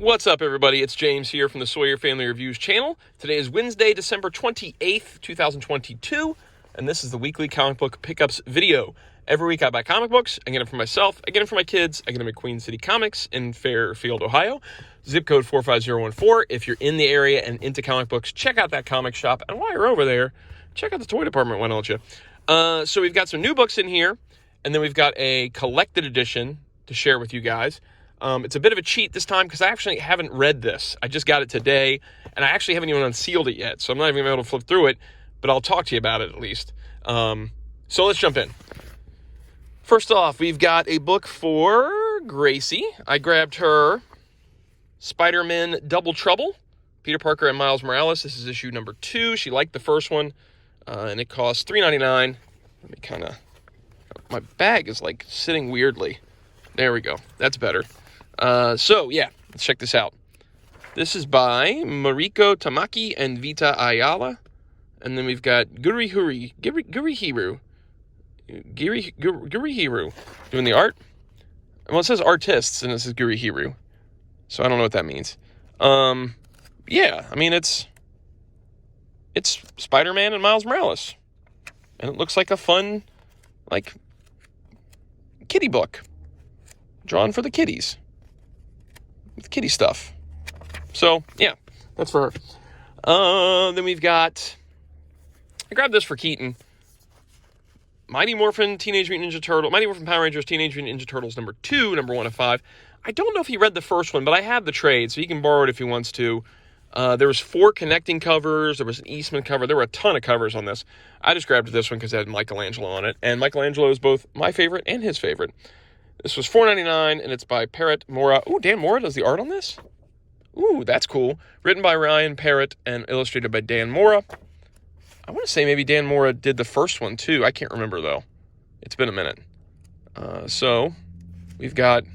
What's up, everybody? It's James here from the Sawyer Family Reviews channel. Today is Wednesday, December 28th, 2022, and this is the weekly comic book pickups video. Every week I buy comic books. I get them for myself. I get them for my kids. I get them at Queen City Comics in Fairfield, Ohio. Zip code 45014. If you're in the area and into comic books, check out that comic shop. And while you're over there, check out the toy department, why don't you? So we've got some new books in here, and then we've got a collected edition to share with you guys. It's a bit of a cheat this time because I actually haven't read this. I just got it today, and I actually haven't even unsealed it yet, so I'm not even able to flip through it, but I'll talk to you about it at least. So let's jump in. First off, we've got a book for Gracie. I grabbed her Spider-Man Double Trouble, Peter Parker and Miles Morales. This is issue number 2. She liked the first one, and it costs $3.99. Let me kind of... My bag is, like, sitting weirdly. There we go. That's better. So, yeah, let's check this out. This is by Mariko Tamaki and Vita Ayala. And then we've got Gurihiru doing the art. Well, it says artists, and it says Gurihiru. So I don't know what that means. Yeah, I mean, it's Spider-Man and Miles Morales. And it looks like a fun, like, kiddie book. Drawn for the kiddies. With kiddie stuff. So, yeah, that's for her. Then we've got... I grabbed this for Keaton. Mighty Morphin Power Rangers Teenage Mutant Ninja Turtles number 2, number 1 of 5. I don't know if he read the first one, but I have the trade, so he can borrow it if he wants to. There was 4 connecting covers. There was an Eastman cover. There were a ton of covers on this. I just grabbed this one because it had Michelangelo on it. And Michelangelo is both my favorite and his favorite. This was $4.99, and it's by Parrott Mora. Ooh, Dan Mora does the art on this? Ooh, that's cool. Written by Ryan Parrott and illustrated by Dan Mora. I want to say maybe Dan Mora did the first one, too. I can't remember, though. It's been a minute. So, we've got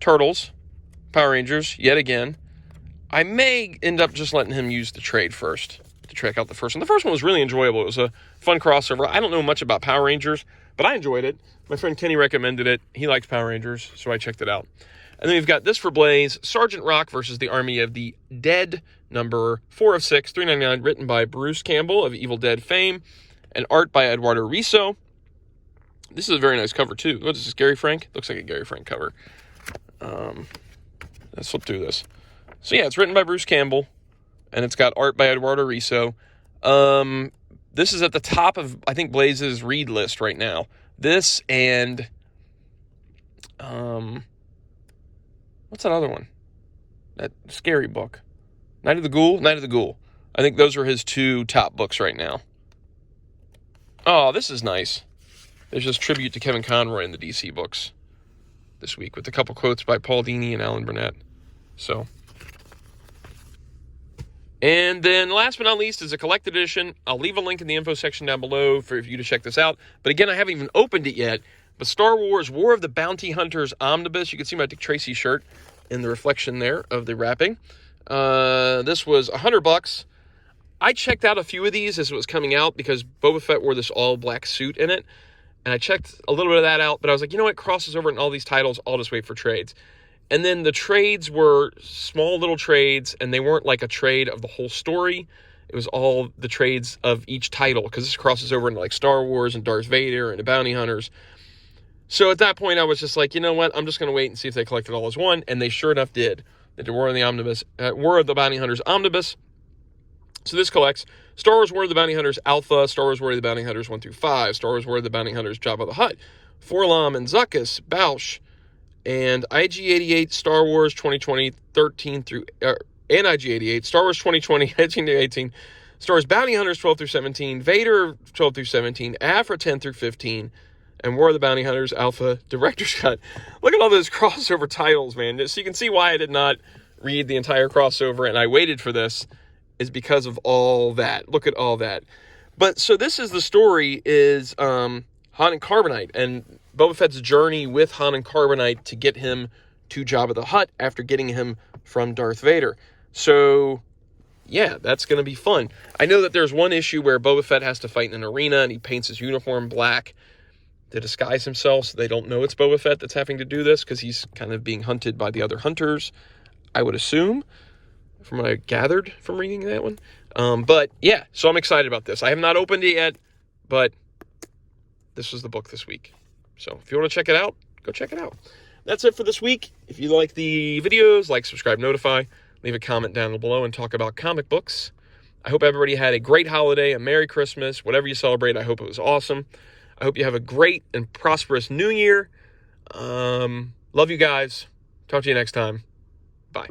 Turtles, Power Rangers, yet again. I may end up just letting him use the trade first to check out the first one. The first one was really enjoyable. It was a fun crossover. I don't know much about Power Rangers, but I enjoyed it. My friend Kenny recommended it. He likes Power Rangers, so I checked it out. And then we've got this for Blaze, Sergeant Rock versus the Army of the Dead, number 4 of 6, $3.99, written by Bruce Campbell of Evil Dead fame, and art by Eduardo Risso. This is a very nice cover, too. What is this, Gary Frank? Looks like a Gary Frank cover. Let's flip through this. So, yeah, it's written by Bruce Campbell, and it's got art by Eduardo Risso. This is at the top of, I think, Blaze's read list right now. This and, what's that other one? That scary book. Night of the Ghoul. I think those are his 2 top books right now. Oh, this is nice. There's this tribute to Kevin Conroy in the DC books this week with a couple quotes by Paul Dini and Alan Burnett. So. And then last but not least is a collected edition. I'll leave a link in the info section down below for you to check this out. But again, I haven't even opened it yet. But Star Wars War of the Bounty Hunters Omnibus. You can see my Dick Tracy shirt in the reflection there of the wrapping. This was $100. I checked out a few of these as it was coming out because Boba Fett wore this all-black suit in it. And I checked a little bit of that out. But I was like, you know what? Crosses over in all these titles. I'll just wait for trades. And then the trades were small little trades, and they weren't like a trade of the whole story. It was all the trades of each title, because this crosses over into like Star Wars and Darth Vader and the Bounty Hunters. So at that point, I was just like, you know what? I'm just going to wait and see if they collect it all as one, and they sure enough did. They did War of the Bounty Hunters Omnibus. So this collects Star Wars War of the Bounty Hunters Alpha, Star Wars War of the Bounty Hunters 1 through 5, Star Wars War of the Bounty Hunters Jabba the Hutt, Forlom and Zuckuss, Bausch, and IG-88 Star Wars 2020 13 through and IG-88 Star Wars 2020 18 to 18, Star Wars Bounty Hunters 12 through 17, Vader 12 through 17, Afra 10 through 15, and War of the Bounty Hunters Alpha Director's Cut. Look at all those crossover titles, man. So you can see why I did not read the entire crossover, and I waited for this, is because of all that. Look at all that. But so this is the story is Han and Carbonite, and Boba Fett's journey with Han and Carbonite to get him to Jabba the Hutt after getting him from Darth Vader. So, yeah, that's going to be fun. I know that there's one issue where Boba Fett has to fight in an arena, and he paints his uniform black to disguise himself so they don't know it's Boba Fett that's having to do this because he's kind of being hunted by the other hunters. I would assume, from what I gathered from reading that one. But yeah, so I'm excited about this. I have not opened it yet, but this was the book this week. So if you want to check it out, go check it out. That's it for this week. If you like the videos, like, subscribe, notify, leave a comment down below and talk about comic books. I hope everybody had a great holiday, a Merry Christmas, whatever you celebrate. I hope it was awesome. I hope you have a great and prosperous New Year. Love you guys. Talk to you next time. Bye.